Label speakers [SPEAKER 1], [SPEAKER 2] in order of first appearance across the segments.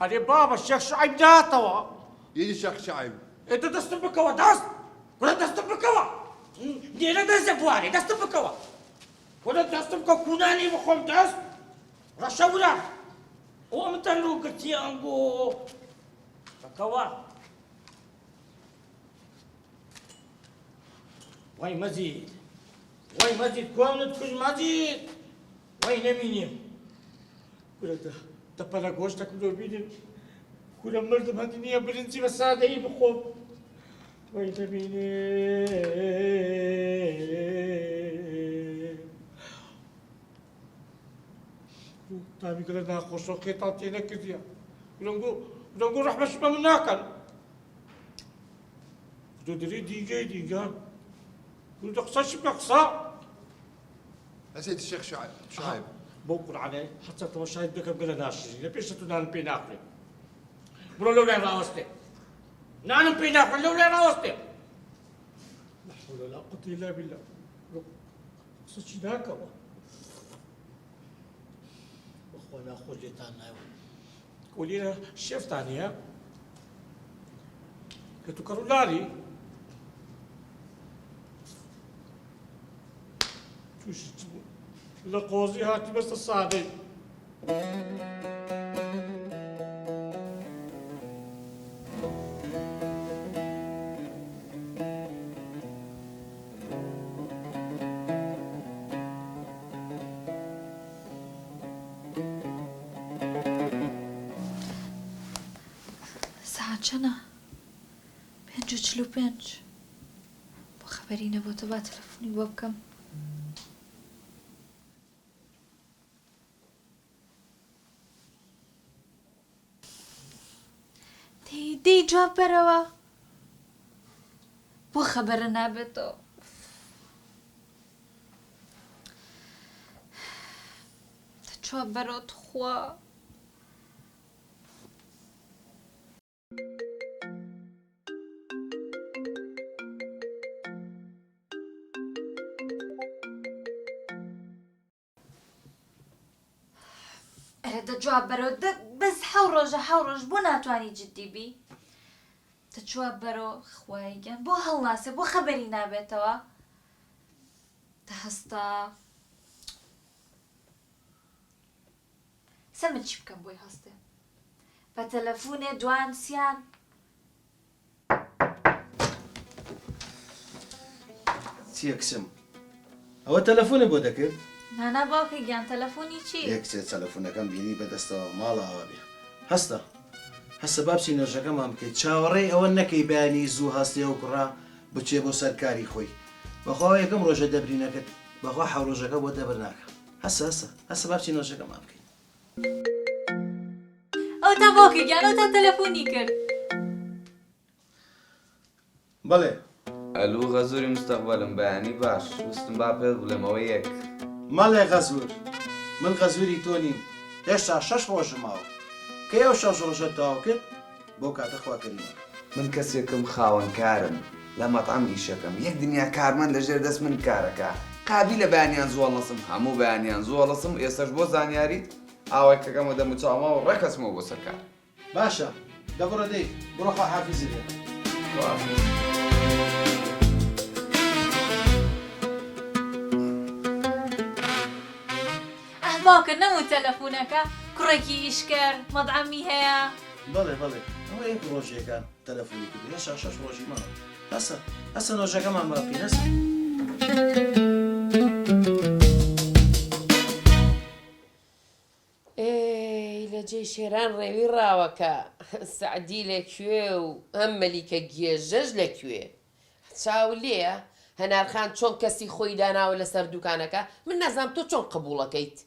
[SPEAKER 1] علي بابا الشيخ شعيب جاتوا
[SPEAKER 2] يجي الشيخ شعيب.
[SPEAKER 1] انت دست بكوا دست ولا دست بكوا دي لا دست بواري دست بكوا ولا دست بكوا كوناني بخوم دست رشاولا وامتلو قلتي انقو بكوا وين مزيد وين مزيد كون تكون مزيد وين ميني ولا تبلا غوشتك لو بيدن كل مرد بهالدنيا برنسي بس هذا هي بخوف وين ميني تابي كلا ناخذ قطعتين كذا ونقول راح مش من ناكل تدري ديجا قلت اقصاش بقصا
[SPEAKER 2] يا سيدي الشيخ شعيب
[SPEAKER 1] بوكل عليه حتى تو شاهد بك بقول ناشري لبيش تنال بيناكل برو لو لا راوستي نانو بيناكل لو لا راوستي لا حول ولا قوة الا بالله صدق ذاك اخوانا خرجت عنا قولي لها الشيف ثانية قلت كارولاري شو لقوزي هاتي بس الصادق
[SPEAKER 3] ساعة چنە؟ 5:45 بۆ خەبەری نەبووتە با تەلەفۆنی بۆ بکەم. دەی جواب بەرەوە بۆ خەبەرە نابێتەوە. جواب بەرەوە توخوا. جواب بەرەوە بەس حەو ڕۆژ بۆ ناتوانی جددی بی تە جواب بەرەوە خوایگەن بۆ هەڵناسێ بۆ خەبەری نابێتەوە تە هەستا سە من چی بکەم بۆی هەستێ بە تەلەفۆنێ دوانسیان
[SPEAKER 4] چییە کچم ئەوە تەلەفۆنە بۆ دەکرد
[SPEAKER 3] نانا باوکە گیان تەلەفۆنی چی
[SPEAKER 4] یەکچێت تەلەفۆنەکەم بینی بەدەستەوە ماڵەوە بێ هەستە بابچی نەژەکەمان بکەیت چاوەڕێی ئەوە نەکەی بەیانی زوو هەستێ و کوڕا بچێ بۆ سەرکاری خۆی بەخوا یەکەم ڕۆژە دەبرینەکەت بەخوا حەو ڕۆژەکە بۆ دەبەر ناکە هەسە بابچی نەژەکەمان بکەیت
[SPEAKER 3] ئەو تا باوکە گیان ئەو تا تەلەفۆنی کرد
[SPEAKER 4] بەڵێ
[SPEAKER 5] ئەلو غەزووری مستەقبەلم بەیانی باش وستم با پێت بڵێمەوە یەک
[SPEAKER 4] مەڵێ غەزوور من غەزووری تۆ نیم هێشتا 6 ڕۆژم ماوە کە ئەو 6 ڕۆژە تەواو کرد بۆ کاتە خواکردنەوە
[SPEAKER 5] من کەسێکم خاوەنکارم لە مەتعەم ئیشەکەم یەک دنیا کارمەند لەژێر دەست من کارەکە قابی لە بەیانیان زوڵەسم هەموو بەیانیان زوڵەسم ئێستش بۆ زانیاریت ئاوەکەکەمە دەموچاومەوە و ڕێکەسمەوە بۆ سەرکار
[SPEAKER 4] باشە دەبڕە دەی بڕۆ خوا حافیزی لێ
[SPEAKER 3] باوکە نەموو تەلەفۆنەکە کوڕێکی ئیشکەر مەدعەمی هەیە
[SPEAKER 4] بەڵێ ئەوە یەک ڕۆژێکە تەلەفۆنی کرد هێشتا 6 ڕۆژی ماوە هەسە نۆژەکەمان باقی هەسە
[SPEAKER 6] لە جێی شێران ڕێوی ڕاوەکە سعدی لەکوێ و ئەم مەلیکە گێژەش لەکوێ چاو لێە هەنارخان چۆن کەسی خۆی داناوە لەسەر دوکانەکە من نەزانم تۆ چۆن قبوڵەکەیت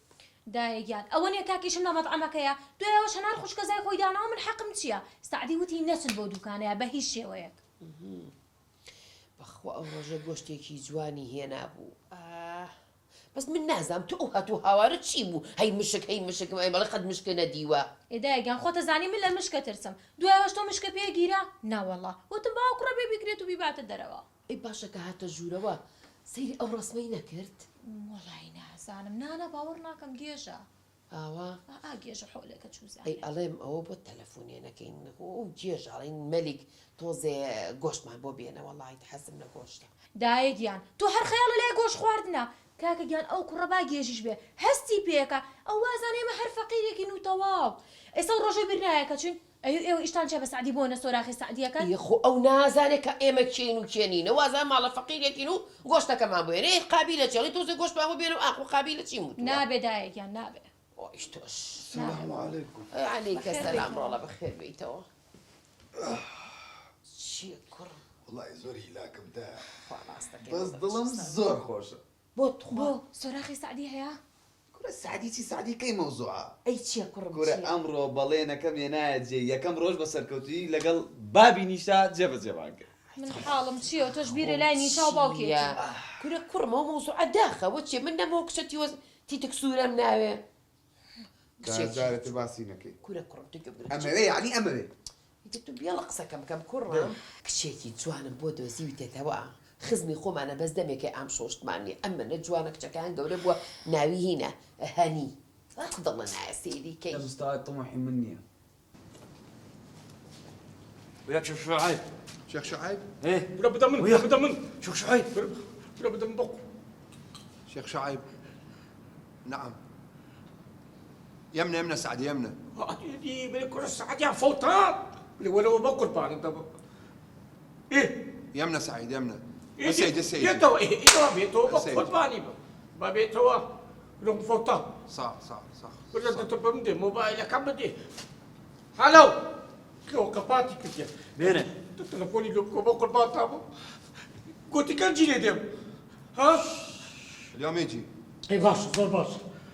[SPEAKER 7] دایگیان ئەوە نیە کاکیشم لە مەطعەمەکەیە دوایەوەش هەنار خوشکەزای خۆی داناوە من حەقم چییە سعدی وتی نەچن بۆ دوکانەیە بە هیچ شێوەیەک
[SPEAKER 6] بەخوا ئەو ڕۆژە گۆشتێکی جوانی هێنا بوو بەس من نازانم تۆ ئەو هاتوو هاوارە چی بوو هەی مشکم ئەی بەڵێ قەت مشکە نەدیوە
[SPEAKER 7] ئێدایگیان خۆتە زانی من لە مشکە ترسم دوایەوەش تۆ مشکە پێگیرە ناوەڵڵا وتم باو کوڕە بێ بیکرێت و بیباتە دەرەوە
[SPEAKER 6] ئەی باشە کە هاتە ژوورەوە سەیری ئەو ڕسمەی نەکرد
[SPEAKER 7] وەڵی نازانم نانە باوەڕ ناکەم گێژە
[SPEAKER 6] ئاوا
[SPEAKER 7] ئاگێژە حۆلەکە چوزە
[SPEAKER 6] ئەی ئەڵێم ئەوە بۆ تەلەفۆنێنەکەین و جێژاڵین مەلیک تۆزێ گۆشتمان بۆ بێنە وەڵی حەزم لە گۆشتە
[SPEAKER 7] دایەگیان تۆ هەر خەیاڵە لای گۆش خواردنە کاکە گیان ئەو کوڕە با گێژیش بێ هەستی پێەکە ئەو وازان ئێمە هەر فەقیرێکی و تەواو ئێستا ڕۆژەی برنایەکە چین ئێوە ئیشتان چێ بە سعدی بۆنە سۆراخی سعدیەکە
[SPEAKER 6] خۆ ئەو نازانێت کە ئێمە کێن و کێنینە وازان ماڵە فەقیرێکین و گۆشتەکەمان بێنێ قابلە چێڵی تۆزێ گۆشتمان بۆ بێنە و ئاخ و قابلە چی وت
[SPEAKER 7] نابێ دایەگیان نابێ
[SPEAKER 6] ئۆیش تۆش
[SPEAKER 2] السلام عليكم.
[SPEAKER 6] عەلەیکە سەلام ڕۆڵە بەخێر بیتەوە چییە کوڕ
[SPEAKER 2] والله زۆر هیلاکم دا.
[SPEAKER 6] خواڕاستەکەی
[SPEAKER 5] بەس دڵم زۆر خۆشە.
[SPEAKER 6] بۆ
[SPEAKER 7] بۆ
[SPEAKER 6] تخوا
[SPEAKER 7] سۆراخی سعدی هەیە
[SPEAKER 5] کورە سعدی چی سعدی کەی مەوزوعە؟
[SPEAKER 6] ئەی چییە کوڕم
[SPEAKER 5] کورە ئەمڕۆ بەڵێنەکەم ێنایە جێ یەکەم ڕۆژ بە سەرکەوتوی لەگەڵ بابی نیشا جێبەجێمان کرد.
[SPEAKER 7] من حاڵم چییە تۆش بیرە لای نیشا و باوکێتی
[SPEAKER 6] کورە کوڕمەوە مەوزوعە داخەوە چێ من نەمەوە کچەتی وەز تیتک سوورەم ناوێ
[SPEAKER 5] جارێتر باسی نەکەی.
[SPEAKER 6] کورە کوڕم تو گەبرە
[SPEAKER 5] ئەمەوێ یعنی ئەمەوێ.
[SPEAKER 6] تو بێڵە قسەکەم کەم کوڕم کچێکی جوانم بۆ دۆزیوتێتەوە خزمی خۆمانە بەس دەمێکی ئام شۆشتمانی ئەمە نە جوانە کچەکان گەورە بووە ناوی هینە هەنی دڵە نایە سێریکەی
[SPEAKER 5] مستوى طموحي مني.
[SPEAKER 8] وياك شيخ شعيب.
[SPEAKER 2] شيخ شعيب.
[SPEAKER 8] ايه
[SPEAKER 1] ولا بدا من ولا بدا من
[SPEAKER 8] شيخ شعيب.
[SPEAKER 1] ولا بدا من بق
[SPEAKER 2] شيخ شعيب. نعم. يمنى سعد يمنى.
[SPEAKER 1] دي بالكرة السعدية فوتان ولو بقول بان انت ايه
[SPEAKER 2] يمنى سعيد يمنى.
[SPEAKER 1] إيه
[SPEAKER 2] السيد السيد.
[SPEAKER 1] يتو ايه بيتو
[SPEAKER 2] السيد.
[SPEAKER 1] بقول باني ما بيتو لو فوتان
[SPEAKER 2] صح صح صح.
[SPEAKER 1] ولا انت بمدي موبايلك عمدي هلو لو كباتي كده
[SPEAKER 8] بينك.
[SPEAKER 1] تلفوني لو بقول بان تابو قلت كان جيني ديم ها
[SPEAKER 2] اليوم يجي.
[SPEAKER 1] اي باش زور باش